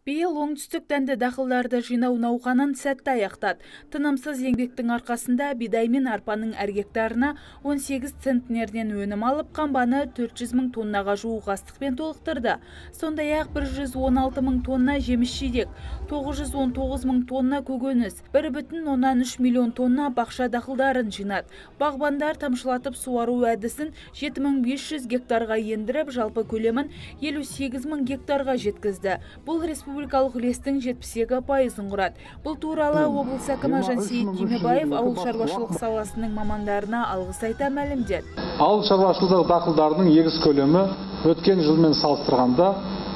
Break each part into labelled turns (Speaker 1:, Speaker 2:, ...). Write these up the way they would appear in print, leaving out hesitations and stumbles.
Speaker 1: Биыл оңтүстік дәнді дақылдарды жинау науқанын сәтті аяқтады. Тынымсыз еңбектің арқасында бидай мен арпаның әр гектарына 18 центнерден өнім алып, қамбаны 400 мың тоннаға жуық астықпен толықтырды. Сондай-ақ 116 мың тонна жеміс-жидек, 919 мың тонна көкөніс, 1,3 миллион тонна бақша дақылдарын жинады. Бағбандар тамшылатып суару әдісін 7500 гектарға ендіріп, жалпы көлемін 58 мың гектарға жеткізді. Бұл республикалық үлестің 72% құрады. Бұл туралы облыс әкімі Жансейіт Түймебаев ауыл шаруашылық саласының мамандарына алғыс айта мәлімдеді.
Speaker 2: Ауыл шаруашылық дақылдарының егіс көлемі өткен жылмен салыстырғанда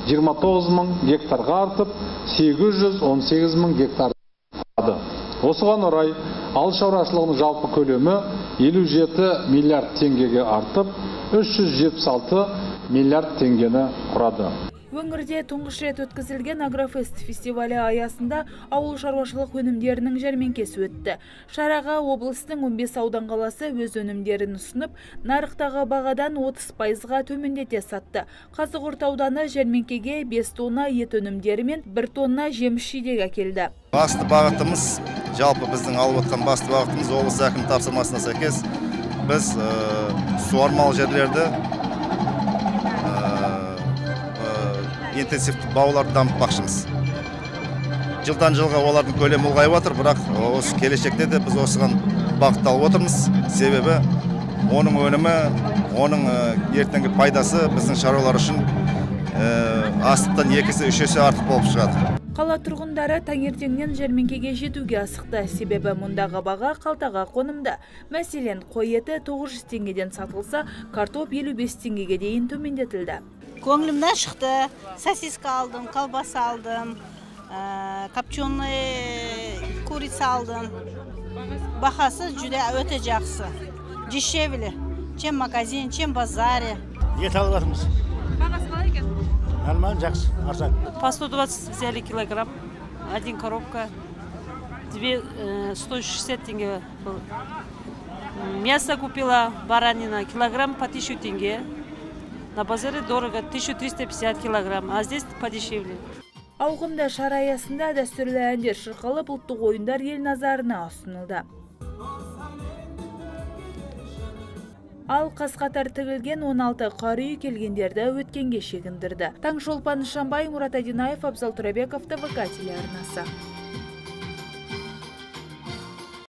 Speaker 2: 29 мың гектарға артып, 818 мың гектар құрады. Осыған орай ауыл шаруашылығының жалпы көлемі 57 миллиард теңгеге артып, 376 миллиард теңгені құрады.
Speaker 1: Өңірде тұңғыш рет өткізілген Агрофест фестивалі аясында ауыл шаруашылық өнімдерінің жәрмеңкесі өтті. Шараға облыстың 15 аудан қаласы өз өнімдерін ұсынып, нарықтағы бағадан 30%-ға төмендете сатты. Қазығұрт ауданы жәрмеңкеге 5 тонна ет өнімдері мен 1 тонна жеміс-жидек әкелді.
Speaker 3: Басты бағытымыз, жалпы біздің алып отқан басты бағытымыз облыс әкім тапсырмасына сәйкес біз суармалы жерлерді интенсивті бауларды дамытпақшымыз. Жылдан жылға олардың көлемі ұлғайып отыр, бірақ осы келешекте де біз осыған бағытталып отырмыз. Себебі оның өнімі, оның ертеңгі пайдасы біздің шаруалар үшін астықтан 2-3 артық болып шығады.
Speaker 1: Қала тұрғындары таңертеңнен жәрмеңкеге жетуге асықты. Себебі мұндағы баға қалтаға қонымды. Мәселен, қой еті 900 теңгеден сатылса, картоп 55 теңгеге дейін төмендетілді.
Speaker 4: Көңілімнен шықты, сосиска алдым, колбаса алдым, копченый курица алдым. Бағасы жүде өте жақсы. Дешевле, чем магазин, чем базаре.
Speaker 5: Ет алып жатырмыз.
Speaker 6: Бағасы қалай екен?
Speaker 5: Нормально, жақсы, арзан.
Speaker 6: По 120 взяли килограмм, 1 коробка, 160 тенге был. Мясо купила, баранина, килограмм по 1000 тенге. На базаре дорого, 1350 килограмм, а здесь подешевле.
Speaker 1: Ауқымды шара аясында дәстүрлі әндер шырқалып, ұлттық ойындар ел назарына ұсынылды. Ал қаз-қатар тігілген 16 қар үйі келгендерді өткенге шегіндірді. Таңшолпан Нышанбай, Мұрат Адинаев, Абзал Турабеков, ТВК телеарнасы.